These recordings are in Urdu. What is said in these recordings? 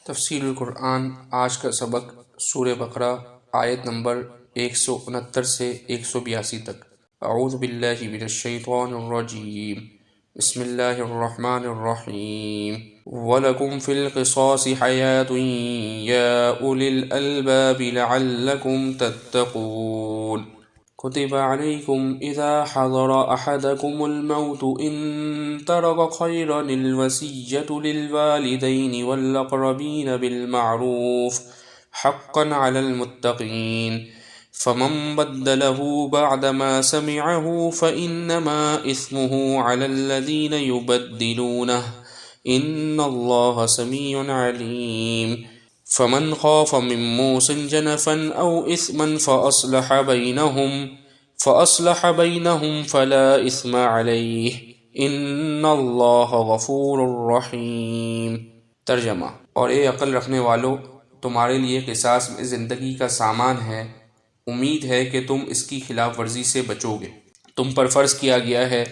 تفسیر القرآن آج کا سبق سورہ بقرہ آیت نمبر 169 سے 182 تک۔ اعوذ باللہ من الشیطان الرجیم، بسم اللہ الرحمن الرحیم۔ وَلَكُمْ فِي الْقِصَاصِ حَيَاةٌ يَا أُولِي الْأَلْبَابِ لَعَلَّكُمْ تَتَّقُونَ كُتِبَ عَلَيْكُمْ إِذَا حَضَرَ أَحَدَكُمُ الْمَوْتُ إِن تَرَكَ خَيْرًا الْوَصِيَّةُ لِلْوَالِدَيْنِ وَالْأَقْرَبِينَ بِالْمَعْرُوفِ حَقًّا عَلَى الْمُتَّقِينَ فَمَن بَدَّلَهُ بَعْدَمَا سَمِعَهُ فَإِنَّمَا إِثْمُهُ عَلَى الَّذِينَ يُبَدِّلُونَهُ إِنَّ اللَّهَ سَمِيعٌ عَلِيمٌ فَمَنْ خَافَ مِن مُوصٍ جَنَفًا أَوْ إِثْمًا فَأَصْلَحَ بَيْنَهُمْ فَلَا إِثْمَ عَلَيْهِ إِنَّ اللَّهَ غَفُورٌ رَحِيمٌ۔ ترجمہ: اور اے عقل رکھنے والو، تمہارے لیے قصاص میں زندگی کا سامان ہے، امید ہے کہ تم اس کی خلاف ورزی سے بچو گے۔ تم پر فرض کیا گیا ہے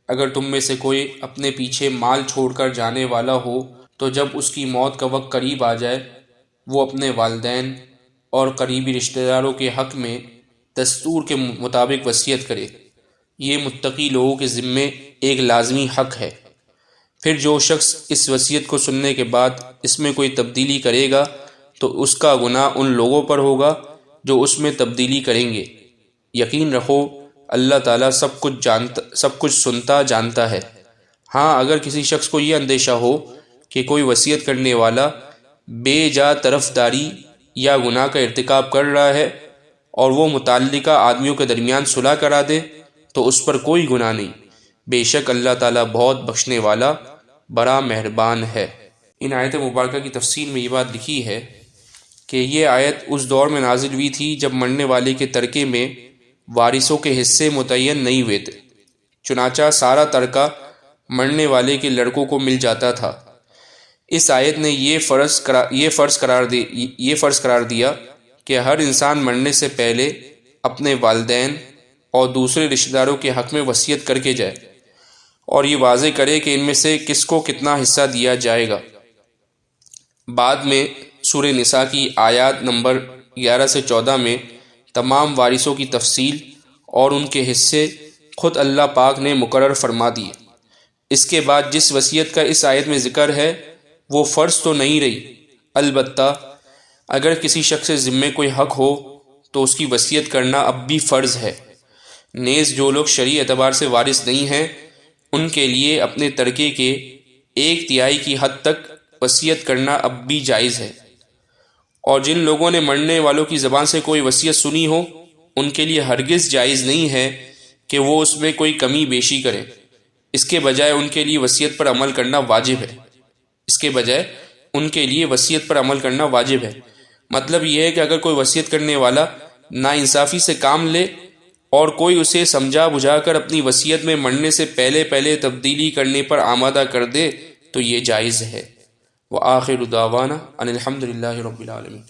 اگر تم میں سے کوئی اپنے پیچھے مال چھوڑ کر جانے والا ہو تو جب اس کی موت کا وقت قریب آ جائے وہ اپنے والدین اور قریبی رشتہ داروں کے حق میں دستور کے مطابق وصیت کرے۔ یہ متقی لوگوں کے ذمے ایک لازمی حق ہے۔ پھر جو شخص اس وصیت کو سننے کے بعد اس میں کوئی تبدیلی کرے گا تو اس کا گناہ ان لوگوں پر ہوگا جو اس میں تبدیلی کریں گے۔ یقین رکھو اللہ تعالیٰ سب کچھ سنتا جانتا ہے۔ ہاں، اگر کسی شخص کو یہ اندیشہ ہو کہ کوئی وصیت کرنے والا بے جا طرفداری یا گناہ کا ارتکاب کر رہا ہے اور وہ متعلقہ آدمیوں کے درمیان صلح کرا دے تو اس پر کوئی گناہ نہیں، بے شک اللہ تعالیٰ بہت بخشنے والا بڑا مہربان ہے۔ ان آیت مبارکہ کی تفسیر میں یہ بات لکھی ہے کہ یہ آیت اس دور میں نازل ہوئی تھی جب مرنے والے کے ترکے میں وارثوں کے حصے متعین نہیں ہوئے تھے، چنانچہ سارا ترکہ مرنے والے کے لڑکوں کو مل جاتا تھا۔ اس آیت نے یہ فرض قرار دیا کہ ہر انسان مرنے سے پہلے اپنے والدین اور دوسرے رشتہ داروں کے حق میں وصیت کر کے جائے اور یہ واضح کرے کہ ان میں سے کس کو کتنا حصہ دیا جائے گا۔ بعد میں سورہ نساء کی آیات نمبر 11 سے 14 میں تمام وارثوں کی تفصیل اور ان کے حصے خود اللہ پاک نے مقرر فرما دیے۔ اس کے بعد جس وصیت کا اس آیت میں ذکر ہے وہ فرض تو نہیں رہی، البتہ اگر کسی شخص سے ذمے کوئی حق ہو تو اس کی وصیت کرنا اب بھی فرض ہے۔ نیز جو لوگ شرعی اعتبار سے وارث نہیں ہیں ان کے لیے اپنے ترکے کے 1/3 کی حد تک وصیت کرنا اب بھی جائز ہے، اور جن لوگوں نے مرنے والوں کی زبان سے کوئی وصیت سنی ہو ان کے لیے ہرگز جائز نہیں ہے کہ وہ اس میں کوئی کمی بیشی کریں، اس کے بجائے ان کے لیے وصیت پر عمل کرنا واجب ہے۔ مطلب یہ ہے کہ اگر کوئی وصیت کرنے والا ناانصافی سے کام لے اور کوئی اسے سمجھا بجھا کر اپنی وصیت میں مرنے سے پہلے تبدیلی کرنے پر آمادہ کر دے تو یہ جائز ہے۔ وآخر دعوانا ان الحمد للہ رب العالمین۔